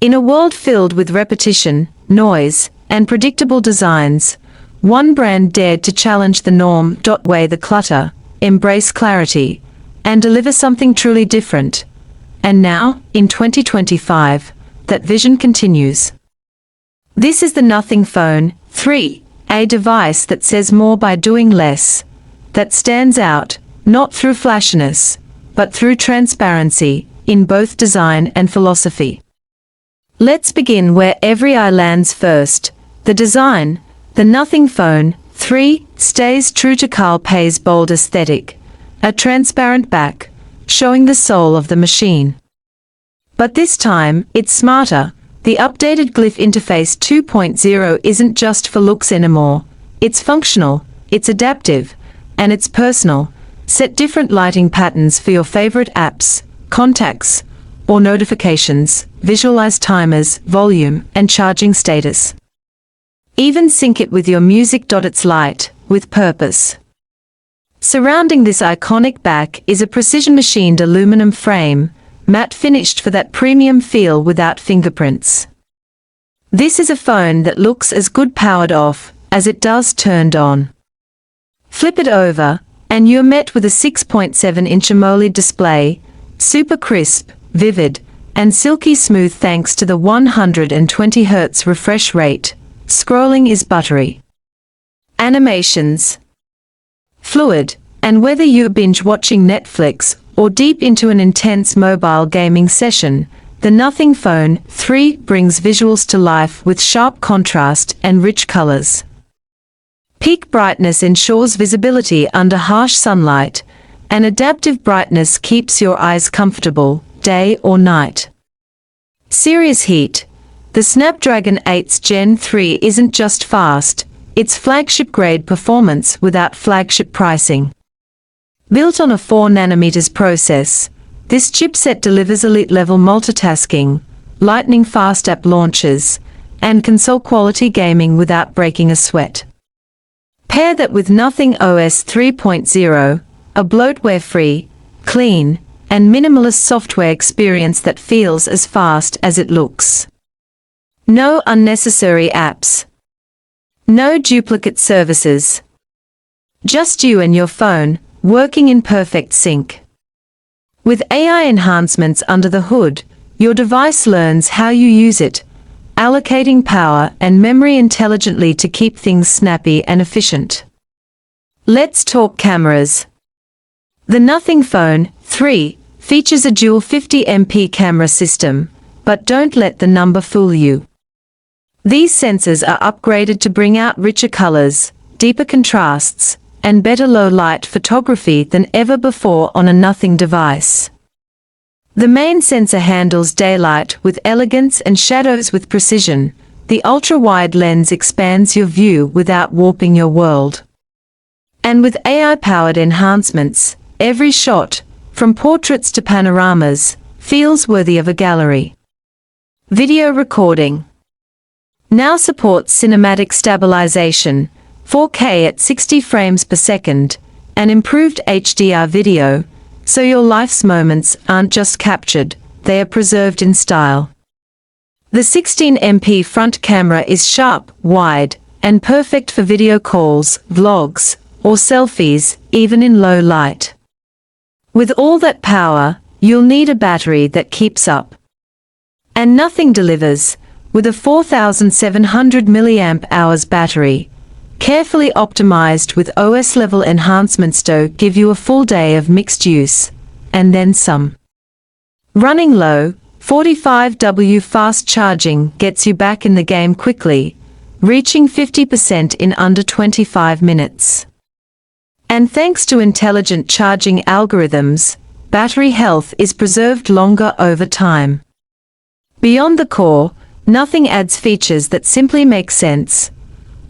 In a world filled with repetition, noise, and predictable designs, one brand dared to challenge the norm, weigh the clutter, embrace clarity, and deliver something truly different. And now, in 2025, that vision continues. This is the Nothing Phone 3, a device that says more by doing less, that stands out, not through flashiness, but through transparency, in both design and philosophy. Let's begin where every eye lands first. The design. The Nothing Phone 3 stays true to Carl Pei's bold aesthetic, a transparent back, showing the soul of the machine. But this time, it's smarter. The updated glyph interface 2.0 isn't just for looks anymore. It's functional, it's adaptive, and it's personal. Set different lighting patterns for your favorite apps, contacts, or notifications. Visualize timers, volume, and charging status. Even sync it with your music. It's light, with purpose. Surrounding this iconic back is a precision-machined aluminum frame, matte finished for that premium feel without fingerprints. This is a phone that looks as good powered off as it does turned on. Flip it over, and you're met with a 6.7-inch AMOLED display, super crisp, vivid, and silky smooth thanks to the 120 Hz refresh rate. Scrolling is buttery. Animations. Fluid, and whether you're binge watching Netflix or deep into an intense mobile gaming session, the Nothing Phone 3 brings visuals to life with sharp contrast and rich colors. Peak brightness ensures visibility under harsh sunlight, and adaptive brightness keeps your eyes comfortable, day or night. Serious heat. The Snapdragon 8's Gen 3 isn't just fast, it's flagship-grade performance without flagship pricing. Built on a 4nm process, this chipset delivers elite-level multitasking, lightning-fast app launches, and console-quality gaming without breaking a sweat. Pair that with Nothing OS 3.0, a bloatware-free, clean, and minimalist software experience that feels as fast as it looks. No unnecessary apps. No duplicate services. Just you and your phone, working in perfect sync. With AI enhancements under the hood, your device learns how you use it, allocating power and memory intelligently to keep things snappy and efficient. Let's talk cameras. The Nothing Phone 3 features a dual 50MP camera system, but don't let the number fool you. These sensors are upgraded to bring out richer colors, deeper contrasts, and better low-light photography than ever before on a Nothing device. The main sensor handles daylight with elegance and shadows with precision. The ultra-wide lens expands your view without warping your world. And with AI-powered enhancements, every shot, from portraits to panoramas, feels worthy of a gallery. Video recording. Now supports cinematic stabilization, 4K at 60 frames per second, and improved HDR video, so your life's moments aren't just captured, they are preserved in style. The 16MP front camera is sharp, wide, and perfect for video calls, vlogs, or selfies, even in low light. With all that power, you'll need a battery that keeps up. And Nothing delivers, with a 4,700 mAh battery, carefully optimized with OS-level enhancements to give you a full day of mixed use, and then some. Running low, 45W fast charging gets you back in the game quickly, reaching 50% in under 25 minutes. And thanks to intelligent charging algorithms, battery health is preserved longer over time. Beyond the core, Nothing adds features that simply make sense.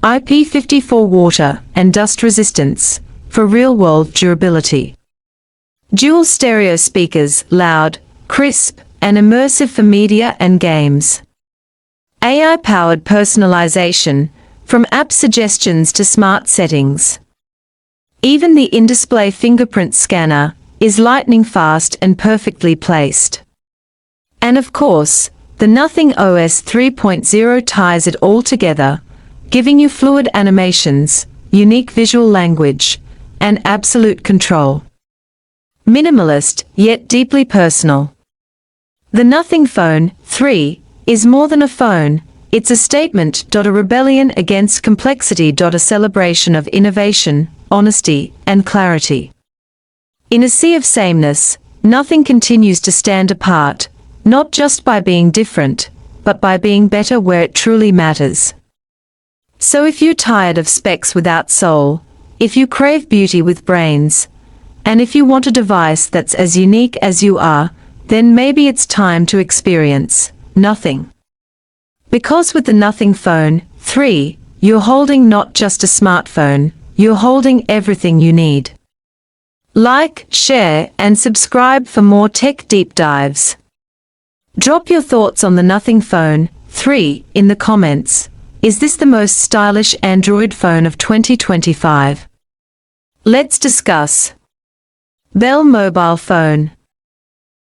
IP54 water and dust resistance, for real-world durability. Dual stereo speakers, loud, crisp, and immersive for media and games. AI-powered personalization, from app suggestions to smart settings. Even the in-display fingerprint scanner is lightning fast and perfectly placed. And of course, The Nothing OS 3.0 ties it all together, giving you fluid animations, unique visual language, and absolute control. Minimalist, yet deeply personal. The Nothing Phone 3 is more than a phone, it's a statement. A rebellion against complexity. A celebration of innovation, honesty, and clarity. In a sea of sameness, Nothing continues to stand apart, not just by being different, but by being better where it truly matters. So if you're tired of specs without soul, if you crave beauty with brains, and if you want a device that's as unique as you are, then maybe it's time to experience Nothing. Because with the Nothing Phone 3, you're holding not just a smartphone, you're holding everything you need. Like, share, and subscribe for more tech deep dives. Drop your thoughts on the Nothing Phone 3 in the comments. Is this the most stylish Android phone of 2025? Let's discuss. Bell Mobile Phone.